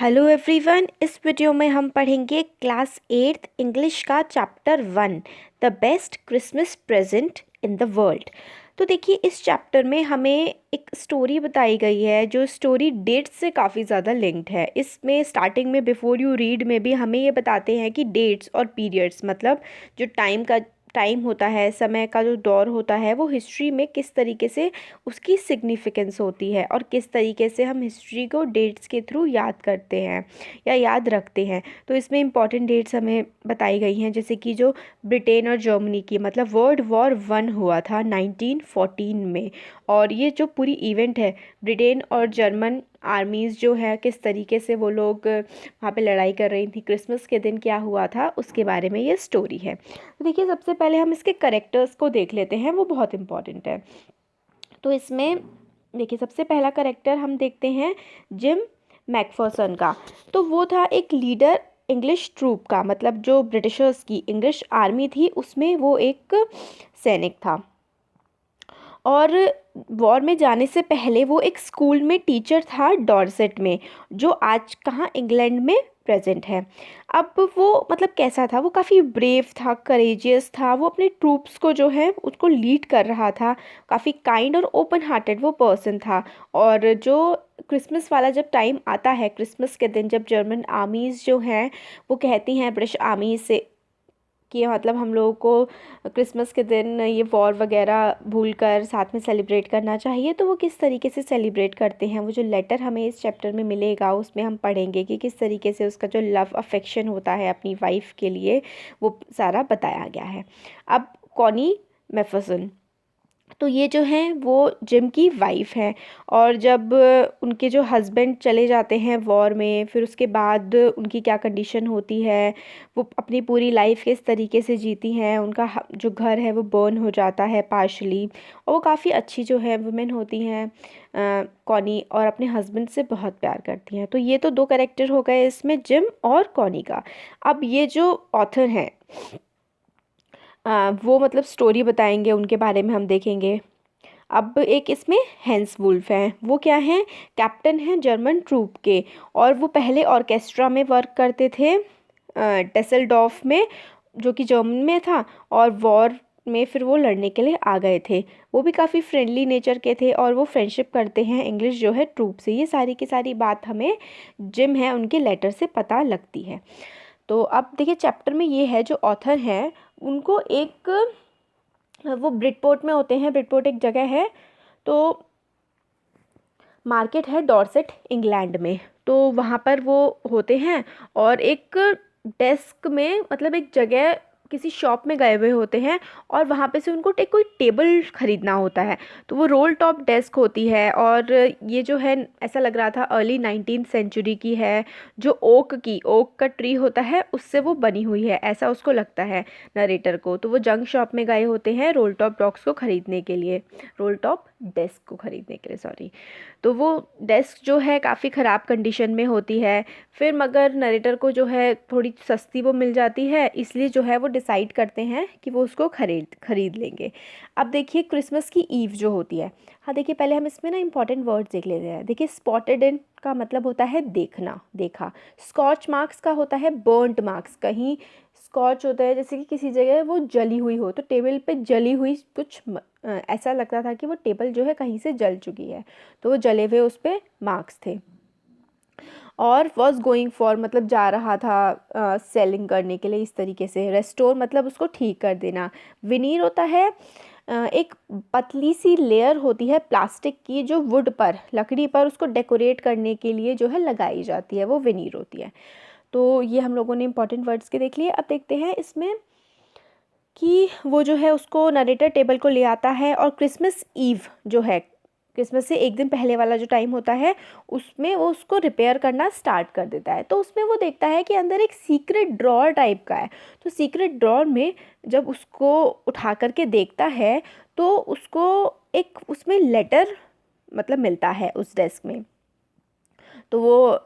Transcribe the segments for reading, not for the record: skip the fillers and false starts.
Hello everyone. इस video में हम पढ़ेंगे क्लास 8th इंग्लिश का chapter 1 the best Christmas present in the world. तो देखिए, इस चैप्टर में हमें एक स्टोरी बताई गई है जो स्टोरी डेट्स से काफ़ी ज़्यादा लिंक्ड है। इसमें स्टार्टिंग में बिफोर यू रीड में भी हमें ये बताते हैं कि डेट्स और पीरियड्स मतलब जो टाइम होता है, समय का जो दौर होता है, वो हिस्ट्री में किस तरीके से उसकी सिग्निफिकेंस होती है और किस तरीके से हम हिस्ट्री को डेट्स के थ्रू याद करते हैं या याद रखते हैं। तो इसमें इंपॉर्टेंट डेट्स हमें बताई गई हैं, जैसे कि जो ब्रिटेन और जर्मनी की मतलब वर्ल्ड वॉर 1 हुआ था 1914 में। और ये जो पूरी इवेंट है, ब्रिटेन और जर्मन आर्मीज़ जो है किस तरीके से वो लोग वहाँ पे लड़ाई कर रही थी, क्रिसमस के दिन क्या हुआ था, उसके बारे में ये स्टोरी है। तो देखिए, सबसे पहले हम इसके करेक्टर्स को देख लेते हैं, वो बहुत इंपॉर्टेंट है। तो इसमें देखिए, सबसे पहला करेक्टर हम देखते हैं जिम मैकफर्सन का। तो वो था एक लीडर इंग्लिश ट्रूप का, मतलब जो ब्रिटिशर्स की इंग्लिश आर्मी थी उसमें वो एक सैनिक था। और वॉर में जाने से पहले वो एक स्कूल में टीचर था डॉर्सेट में, जो आज कहाँ इंग्लैंड में प्रेजेंट है। अब वो मतलब कैसा था, वो काफ़ी ब्रेव था, करेजियस था, वो अपने ट्रूप्स को जो है उसको लीड कर रहा था। काफ़ी काइंड और ओपन हार्टेड वो पर्सन था। और जो क्रिसमस वाला जब टाइम आता है, क्रिसमस के दिन जब जर्मन आर्मीज़ जो हैं वो कहती हैं ब्रिटिश आर्मी से कि मतलब हम लोगों को क्रिसमस के दिन ये वॉर वगैरह भूलकर साथ में सेलिब्रेट करना चाहिए, तो वो किस तरीके से सेलिब्रेट करते हैं, वो जो लेटर हमें इस चैप्टर में मिलेगा उसमें हम पढ़ेंगे कि किस तरीके से उसका जो लव अफेक्शन होता है अपनी वाइफ के लिए, वो सारा बताया गया है। अब कॉनी मैफर्सन, तो ये जो हैं वो जिम की वाइफ हैं। और जब उनके जो हस्बैंड चले जाते हैं वॉर में, फिर उसके बाद उनकी क्या कंडीशन होती है, वो अपनी पूरी लाइफ किस तरीके से जीती हैं, उनका जो घर है वो बर्न हो जाता है पार्शली। और वो काफ़ी अच्छी जो है वुमेन होती हैं कॉनी, और अपने हस्बैंड से बहुत प्यार करती हैं। तो ये तो दो कैरेक्टर हो गए इसमें, जिम और कॉनी का। अब ये जो ऑथर हैं वो मतलब स्टोरी बताएंगे, उनके बारे में हम देखेंगे। अब एक इसमें हैंस वुल्फ हैं, वो क्या हैं, कैप्टन हैं जर्मन ट्रूप के। और वो पहले ऑर्केस्ट्रा में वर्क करते थे टेसलडॉर्फ में, जो कि जर्मन में था। और वॉर में फिर वो लड़ने के लिए आ गए थे। वो भी काफ़ी फ्रेंडली नेचर के थे और वो फ्रेंडशिप करते हैं इंग्लिश जो है ट्रूप से। ये सारी की सारी बात हमें जिम है उनके लेटर से पता लगती है। तो अब देखिए, चैप्टर में ये है जो ऑथर हैं उनको एक, वो ब्रिटपोर्ट में होते हैं, ब्रिटपोर्ट एक जगह है, तो मार्केट है डॉर्सेट इंग्लैंड में। तो वहाँ पर वो होते हैं और एक डेस्क में मतलब एक जगह किसी शॉप में गए हुए होते हैं, और वहाँ पे से उनको कोई टेबल ख़रीदना होता है। तो वो रोल टॉप डेस्क होती है, और ये जो है ऐसा लग रहा था अर्ली 19th सेंचुरी की है, जो ओक का ट्री होता है उससे वो बनी हुई है, ऐसा उसको लगता है नरेटर को। तो वो जंग शॉप में गए होते हैं रोल टॉप डॉग्स को ख़रीदने के लिए, रोल टॉप डेस्क को ख़रीदने के लिए, सॉरी। तो वो डेस्क जो है काफ़ी ख़राब कंडीशन में होती है। फिर मगर नरेटर को जो है थोड़ी सस्ती वो मिल जाती है, इसलिए जो है वो डिसाइड करते हैं कि वो उसको खरीद लेंगे। अब देखिए, क्रिसमस की ईव जो होती है, हाँ देखिए, पहले हम इसमें ना इंपॉर्टेंट वर्ड्स देख लेते हैं। देखिए, स्पॉटेड इन का मतलब होता है देखना, देखा। स्कॉच मार्क्स का होता है बर्न्ट मार्क्स, कहीं स्कॉच होता है जैसे कि किसी जगह वो जली हुई हो, तो टेबल पे जली हुई कुछ ऐसा लगता था कि वो टेबल जो है कहीं से जल चुकी है, तो वो जले हुए उस पर मार्क्स थे। और वॉज गोइंग फॉर मतलब जा रहा था सेलिंग करने के लिए, इस तरीके से। रेस्टोर मतलब उसको ठीक कर देना। विनीर होता है एक पतली सी लेयर होती है प्लास्टिक की, जो वुड पर, लकड़ी पर उसको डेकोरेट करने के लिए जो है लगाई जाती है, वो विनीर होती है। तो ये हम लोगों ने इंपॉर्टेंट वर्ड्स के देख लिए। अब देखते हैं इसमें कि वो जो है उसको नरेटर टेबल को ले आता है, और क्रिसमस ईव जो है, क्रिसमस से एक दिन पहले वाला जो टाइम होता है, उसमें वो उसको रिपेयर करना स्टार्ट कर देता है। तो उसमें वो देखता है कि अंदर एक सीक्रेट ड्रॉअर टाइप का है। तो सीक्रेट ड्रॉअर में जब उसको उठा करके देखता है, तो उसको एक उसमें लेटर मतलब मिलता है उस डेस्क में। तो वो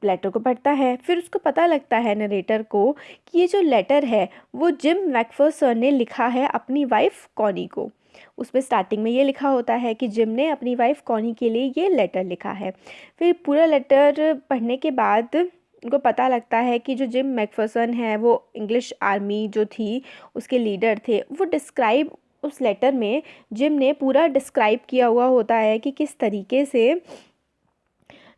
लेटर को पढ़ता है, फिर उसको पता लगता है नरेटर को कि ये जो लेटर है वो जिम मैकफर्सन ने लिखा है अपनी वाइफ कॉनी को। उसमें स्टार्टिंग में ये लिखा होता है कि जिम ने अपनी वाइफ कॉनी के लिए ये लेटर लिखा है। फिर पूरा लेटर पढ़ने के बाद उनको पता लगता है कि जो जिम मैकफर्सन है वो इंग्लिश आर्मी जो थी उसके लीडर थे। वो डिस्क्राइब उस लेटर में जिम ने पूरा डिस्क्राइब किया हुआ होता है कि किस तरीके से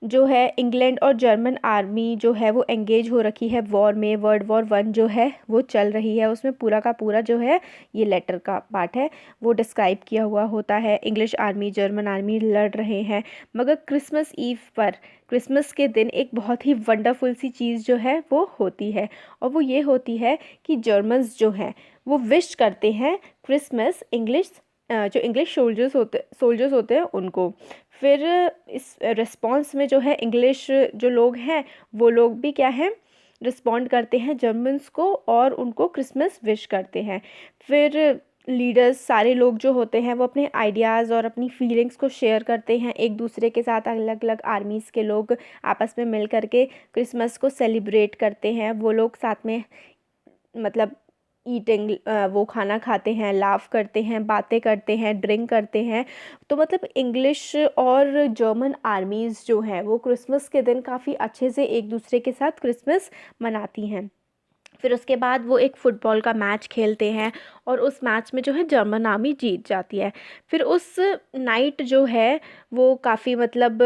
जो है इंग्लैंड और जर्मन आर्मी जो है वो एंगेज हो रखी है वॉर में। वर्ल्ड वॉर 1 जो है वो चल रही है, उसमें पूरा का पूरा जो है ये लेटर का पार्ट है वो डिस्क्राइब किया हुआ होता है। इंग्लिश आर्मी जर्मन आर्मी लड़ रहे हैं, मगर क्रिसमस ईव पर, क्रिसमस के दिन एक बहुत ही वंडरफुल सी चीज़ जो है वो होती है, और वो ये होती है कि जर्मन्स जो हैं वो विश करते हैं क्रिसमस जो इंग्लिश सोल्जर्स होते हैं उनको। फिर इस रिस्पॉन्स में जो है इंग्लिश जो लोग हैं वो लोग भी क्या है, रिस्पॉन्ड करते हैं जर्मन्स को और उनको क्रिसमस विश करते हैं। फिर लीडर्स सारे लोग जो होते हैं वो अपने आइडियाज़ और अपनी फीलिंग्स को शेयर करते हैं एक दूसरे के साथ। अलग अलग आर्मीज़ के लोग आपस में मिल करके क्रिसमस को सेलिब्रेट करते हैं। वो लोग साथ में मतलब ईटिंग वो खाना खाते हैं, लाफ करते हैं, बातें करते हैं, ड्रिंक करते हैं। तो मतलब इंग्लिश और जर्मन आर्मीज़ जो हैं वो क्रिसमस के दिन काफ़ी अच्छे से एक दूसरे के साथ क्रिसमस मनाती हैं। फिर उसके बाद वो एक फ़ुटबॉल का मैच खेलते हैं और उस मैच में जो है जर्मन आर्मी जीत जाती है। फिर उस नाइट जो है वो काफ़ी मतलब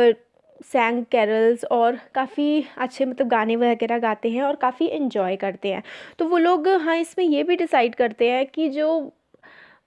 सैंग कैरल्स और काफ़ी अच्छे मतलब गाने वगैरह गाते हैं और काफ़ी इन्जॉय करते हैं। तो वो लोग हाँ इसमें ये भी डिसाइड करते हैं कि जो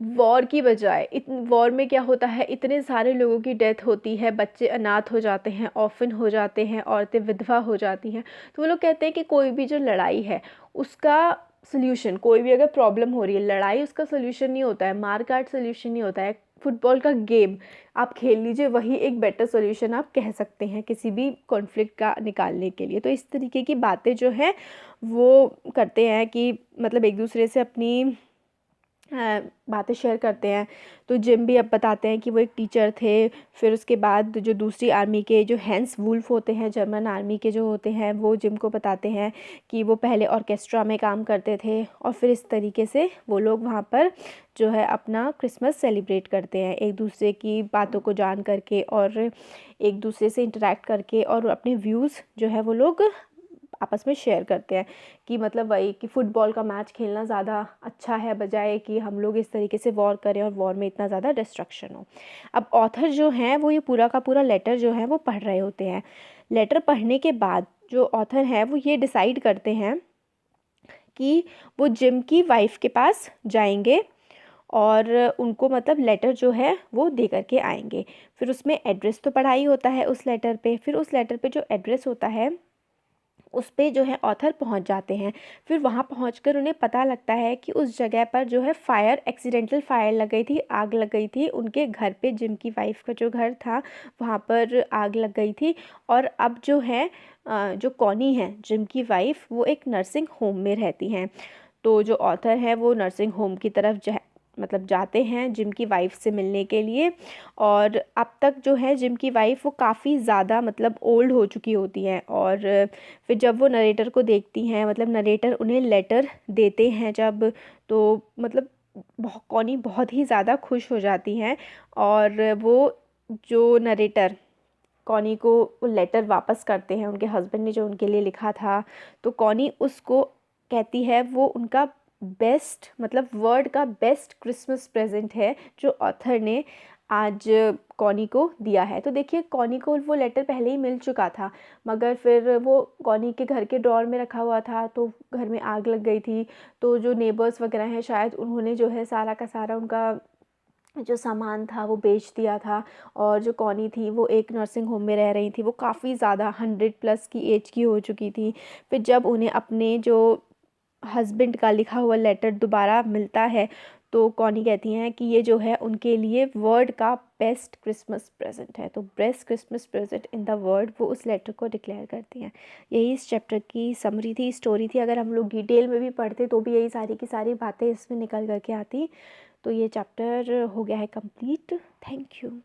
वॉर की बजाय वॉर में क्या होता है, इतने सारे लोगों की डेथ होती है, बच्चे अनाथ हो जाते हैं, ऑर्फन हो जाते हैं, औरतें विधवा हो जाती हैं। तो वो लोग कहते हैं कि कोई भी जो लड़ाई है उसका सल्यूशन, कोई भी अगर प्रॉब्लम हो रही है, लड़ाई उसका सल्यूशन नहीं होता है, मार काट सल्यूशन नहीं होता है। फुटबॉल का गेम आप खेल लीजिए, वही एक बेटर सॉल्यूशन आप कह सकते हैं किसी भी कॉन्फ्लिक्ट का निकालने के लिए। तो इस तरीके की बातें जो हैं वो करते हैं कि मतलब एक दूसरे से अपनी बातें शेयर करते हैं। तो जिम भी अब बताते हैं कि वो एक टीचर थे। फिर उसके बाद जो दूसरी आर्मी के जो हैंस वुल्फ होते हैं, जर्मन आर्मी के जो होते हैं, वो जिम को बताते हैं कि वो पहले ऑर्केस्ट्रा में काम करते थे और फिर इस तरीके से वो लोग वहाँ पर जो है अपना क्रिसमस सेलिब्रेट करते हैं एक दूसरे की बातों को जान करके और एक दूसरे से इंटरेक्ट करके, और अपने व्यूज़ जो है वो लोग आपस में शेयर करते हैं कि मतलब वही कि फ़ुटबॉल का मैच खेलना ज़्यादा अच्छा है बजाय कि हम लोग इस तरीके से वॉर करें और वॉर में इतना ज़्यादा डिस्ट्रक्शन हो। अब ऑथर जो हैं वो ये पूरा का पूरा लेटर जो है वो पढ़ रहे होते हैं। लेटर पढ़ने के बाद जो ऑथर हैं वो ये डिसाइड करते हैं कि वो जिम की वाइफ के पास जाएंगे और उनको मतलब लेटर जो है वो दे करके आएंगे। फिर उसमें एड्रेस तो पढ़ा ही होता है उस लेटर पे। फिर उस लेटर पे जो एड्रेस होता है उस पे जो है ऑथर पहुंच जाते हैं। फिर वहाँ पहुंचकर उन्हें पता लगता है कि उस जगह पर जो है एक्सीडेंटल फायर लग गई थी, आग लग गई थी उनके घर पे। जिम की वाइफ का जो घर था वहाँ पर आग लग गई थी। और अब जो है जो कॉनी है जिम की वाइफ, वो एक नर्सिंग होम में रहती हैं। तो जो ऑथर है वो नर्सिंग होम की तरफ मतलब जाते हैं जिम की वाइफ से मिलने के लिए। और अब तक जो है जिम की वाइफ वो काफ़ी ज़्यादा मतलब ओल्ड हो चुकी होती हैं। और फिर जब वो नरेटर को देखती हैं, मतलब नरेटर उन्हें लेटर देते हैं जब, तो मतलब कॉनी बहुत ही ज़्यादा खुश हो जाती हैं। और वो जो नरेटर कॉनी को वो लेटर वापस करते हैं उनके हस्बैंड ने जो उनके लिए लिखा था। तो कॉनी उसको कहती है वो उनका बेस्ट मतलब वर्ल्ड का बेस्ट क्रिसमस प्रेजेंट है जो ऑथर ने आज कॉनी को दिया है। तो देखिए कॉनी को वो लेटर पहले ही मिल चुका था, मगर फिर वो कॉनी के घर के ड्रॉर में रखा हुआ था तो घर में आग लग गई थी। तो जो नेबर्स वगैरह हैं शायद उन्होंने जो है सारा का सारा उनका जो सामान था वो बेच दिया था। और जो कॉनी थी वो एक नर्सिंग होम में रह रही थी, वो काफ़ी ज़्यादा 100+ की एज की हो चुकी थी। फिर जब उन्हें अपने जो हस्बैंड का लिखा हुआ लेटर दोबारा मिलता है तो कॉनी कहती हैं कि ये जो है उनके लिए वर्ल्ड का बेस्ट क्रिसमस प्रेजेंट है। तो best Christmas present in the world वो उस लेटर को डिक्लेयर करती हैं। यही इस चैप्टर की समरी थी, स्टोरी थी। अगर हम लोग डिटेल में भी पढ़ते तो भी यही सारी की सारी बातें इसमें निकल करके आती। तो ये चैप्टर हो गया है कंप्लीट। Thank you.